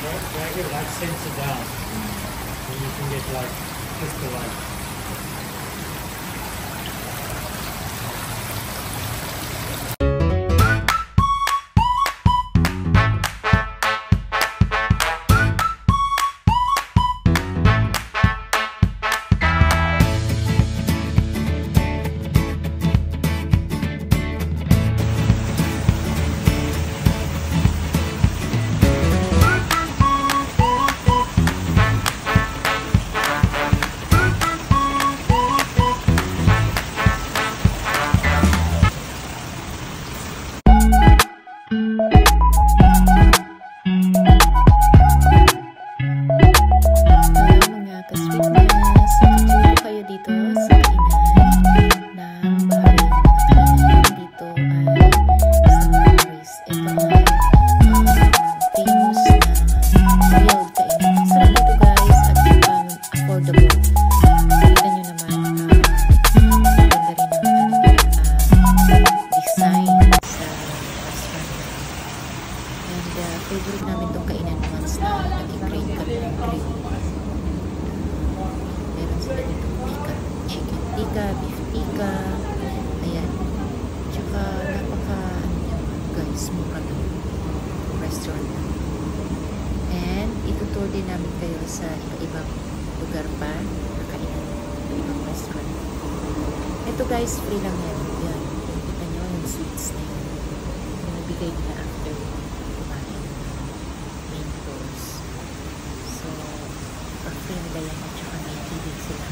Drag your light sensor down. And you can get like just the light. Favorite namin itong kainan once na nag-i-crave kami ng grill. Meron sila dito tika, chicken tika, beef tika, ayan. Tsaka napaka, guys, mura lang restaurant. And itutour din namin kayo sa iba-ibang lugar pa na kainan, iba-ibang restaurant. Ito guys, free lang yan. Yan, kita nyo yung sweets na yun. Yung nabigay nila after free nila yan at saka may tibig sila.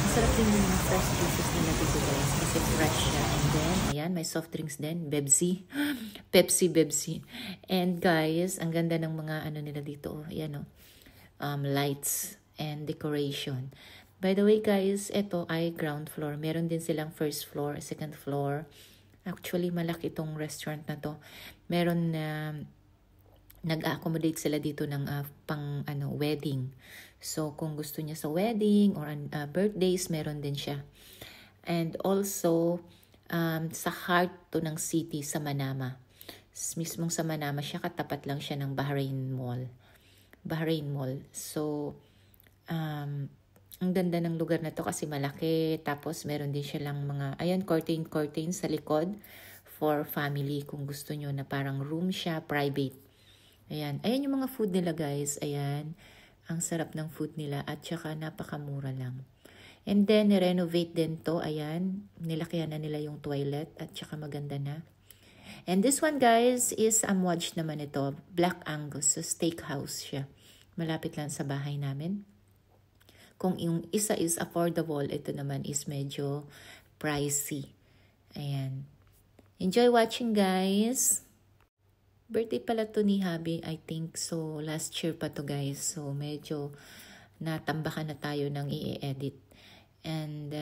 Masarap din yung fresh juices nila dito guys kasi fresh siya. And then, ayan, may soft drinks din. Bebsi. Pepsi. And guys, ang ganda ng mga ano nila dito. Ayan o. Lights and decoration. By the way guys, ito ay ground floor. Meron din silang first floor, second floor. Actually, malaki itong restaurant na to. Meron na nag-accommodate sila dito ng pang wedding. So, kung gusto niya sa wedding or birthdays, meron din siya. And also, sa heart to ng city sa Manama. Mismong sa Manama siya, katapat lang siya ng Bahrain Mall. So, ang ganda ng lugar na to kasi malaki. Tapos, meron din siya lang mga, ayan, curtain sa likod for family. Kung gusto nyo na parang room siya, private. Ayan yung mga food nila guys. Ayan. Ang sarap ng food nila at saka napakamura lang. And then, renovate din to. Ayan. Nilakyan na nila yung toilet at saka maganda na. And this one guys is Amwaj naman ito. Black Angus. So, steakhouse siya. Malapit lang sa bahay namin. Kung yung isa is affordable, ito naman is medyo pricey. Ayan. Enjoy watching guys. Birthday pala to ni Habi, I think. So, last year pa to guys. So, medyo natambakan na tayo ng i-edit. And,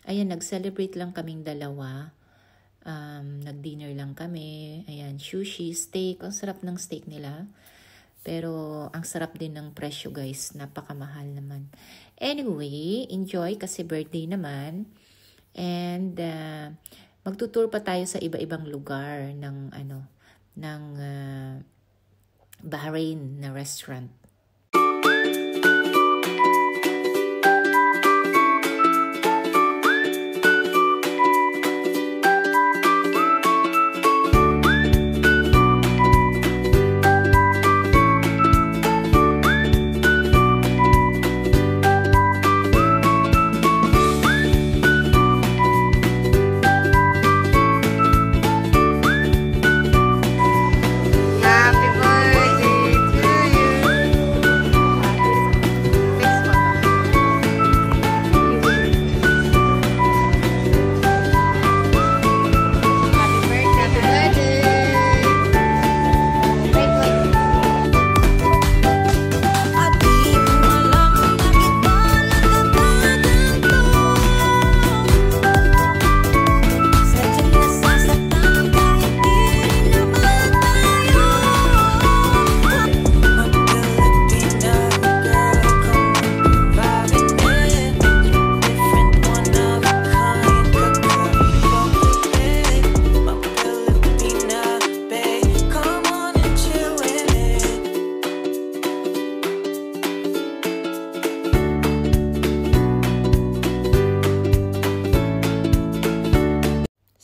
ayan, nag-celebrate lang kaming dalawa. Nag-dinner lang kami. Ayan, sushi, steak. Ang sarap ng steak nila. Pero, ang sarap din ng presyo guys. Napakamahal naman. Anyway, enjoy kasi birthday naman. And, magtutour pa tayo sa iba-ibang lugar ng Bahrain na restaurant.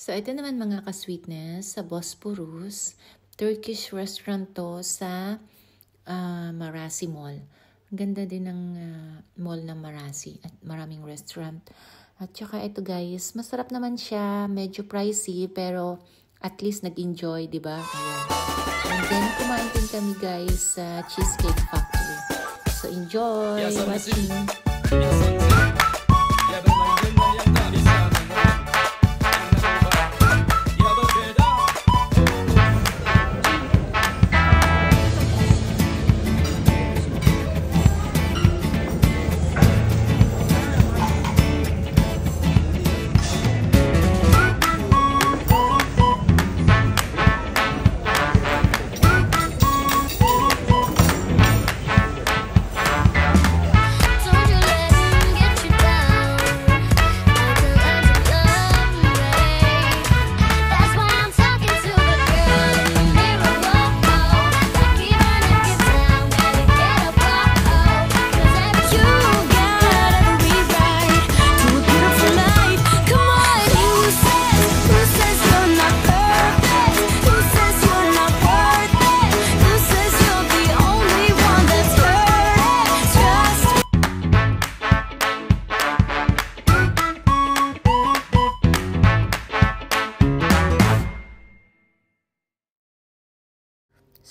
So, ito naman mga ka-sweetness sa Bosporus. Turkish restaurant to sa Marasi Mall. Ang ganda din ng mall ng Marasi at maraming restaurant. At saka ito guys, masarap naman siya. Medyo pricey pero at least nag-enjoy, di ba? Ayan. And then, kumain din kami guys sa Cheesecake Factory. So, enjoy watching.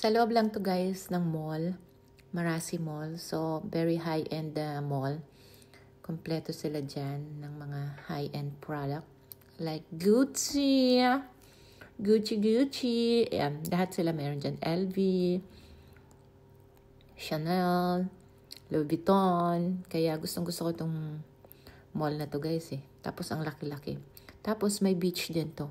Sa loob lang to guys ng mall, Marasi Mall. So, very high-end mall. Kompleto sila dyan ng mga high-end product. Like Gucci. Gucci. Ayan, lahat sila meron dyan. LV, Chanel, Louis Vuitton. Kaya gustong-gusto ko itong mall na to guys eh. Tapos ang laki-laki. Tapos may beach din to.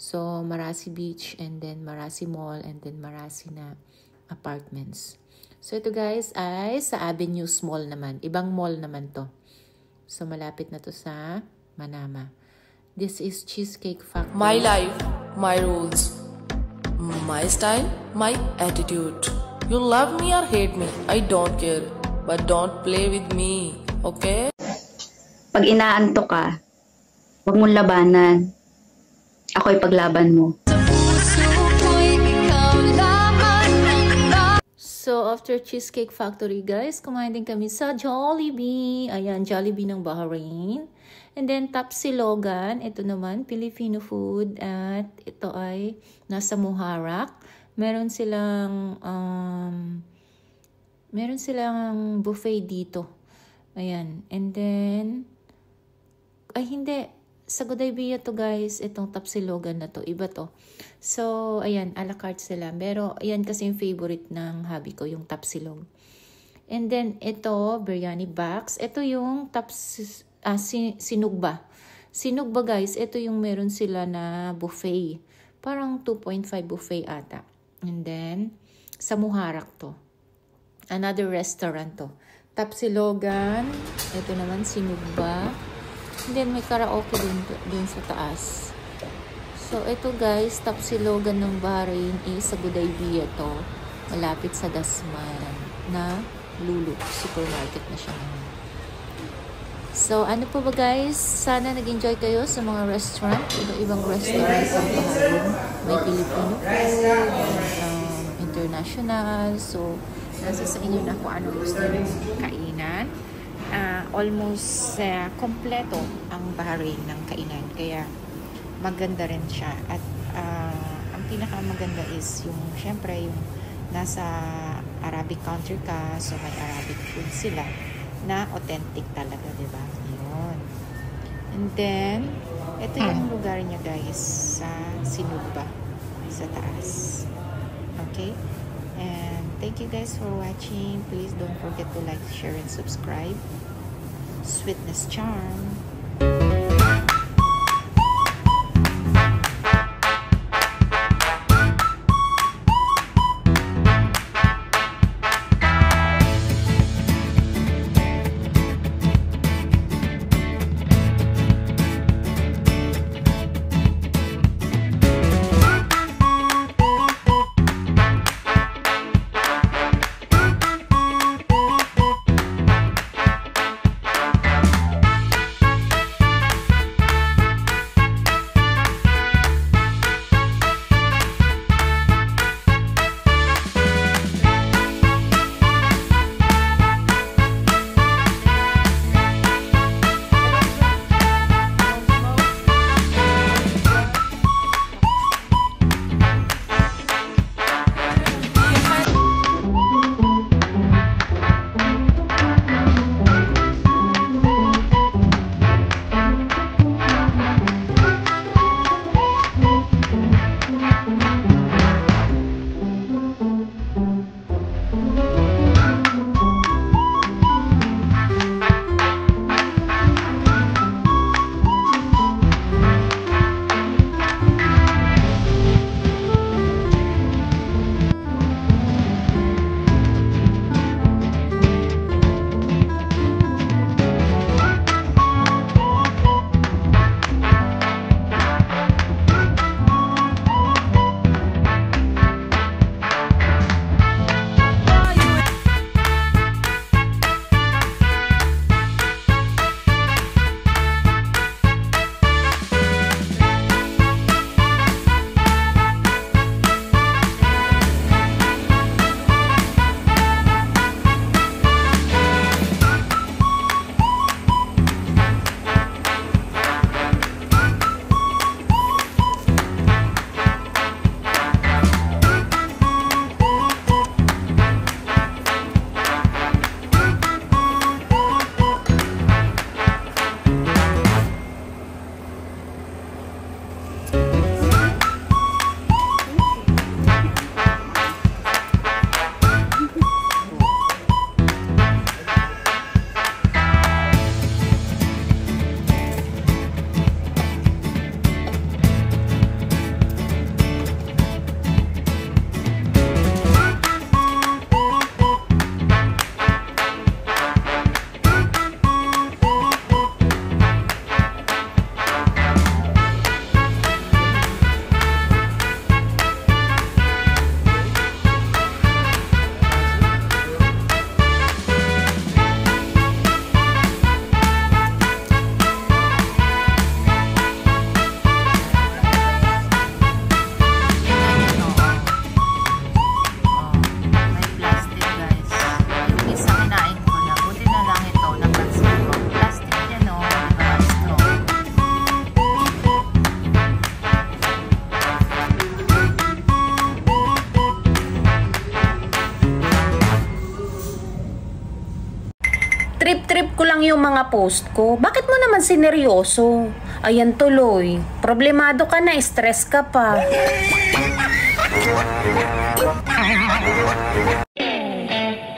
So, Marasi Beach and then Marasi Mall and then Marasi na apartments. So, ito guys ay sa Avenues Mall naman. Ibang mall naman to. So, malapit na to sa Manama. This is Cheesecake Factory. My life, my rules. My style, my attitude. You love me or hate me, I don't care. But don't play with me, okay? Pag inaantok ka, huwag mong labanan. Ako'y paglaban mo. So, after Cheesecake Factory, guys, kumain din kami sa Jollibee. Ayan, Jollibee ng Bahrain. And then, Tapsilogan. Ito naman, Filipino food. At ito ay nasa Muharraq. Meron silang buffet dito. Ayan. And then, ay hindi. Sa Gudaybiya to guys, itong Tapsilogan na to, iba to. So, ayan, a la carte sila. Pero, ayan kasi yung favorite ng hubby ko, yung Tapsilog. And then, ito, biryani box. Ito yung sinugba. Sinugba guys, ito yung meron sila na buffet. Parang 2.5 buffet ata. And then, sa Muharraq to. Another restaurant to. Tapsilogan. Ito naman, sinugba. And then, may karaoke din sa taas. So, ito guys, Tapsilogan ng Bahrain is sa Gudaybiya to. Malapit sa Dasman na Lulu. Supermarket na siya ngayon. So, ano po ba guys? Sana nag-enjoy kayo sa mga restaurant. Iba-ibang restaurant sa Bahrain. May Filipino food, international. So, nasa sa inyo na kung ano gusto nyo kainan. Almost kompleto ang Bahrain ng kainan. Kaya maganda rin siya. At ang pinakamaganda is yung, syempre, yung nasa Arabic country ka. So, may Arabic food sila na authentic talaga, diba? Yun. And then, ito yung lugar niya guys sa Sinugba. Sa taas. Okay? And thank you guys for watching. Please don't forget to like, share, and subscribe. Sweetness Charm. mga post ko. Bakit mo naman sineryoso? Ayan tuloy. Problemado ka na, stress ka pa.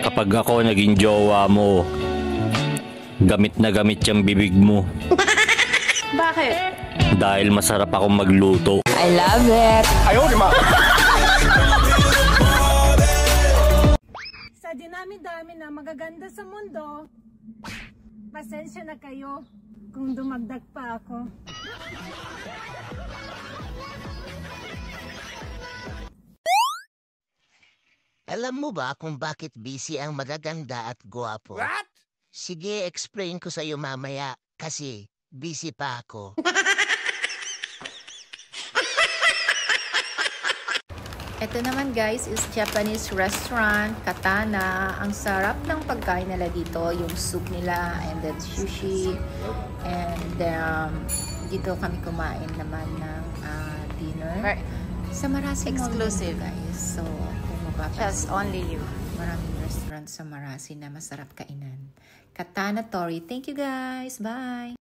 Kapag ako naging jowa mo, gamit na gamit yung bibig mo. Bakit? Dahil masarap akong magluto. I love it. Sa dinami-dami na magaganda sa mundo, pasensya na kayo kung dumagdag pa ako. Alam mo ba kung bakit busy ang magaganda at gwapo? What? Sige, explain ko sa'yo mamaya kasi busy pa ako. Ito naman guys is Japanese restaurant, Katana. Ang sarap ng pagkain nila dito. Yung soup nila and then sushi. And dito kami kumain naman ng dinner. Sa Marasi exclusive guys. So kung mapapansin, only you. Maraming restaurant sa Marasi na masarap kainan. Katana Tori. Thank you guys. Bye!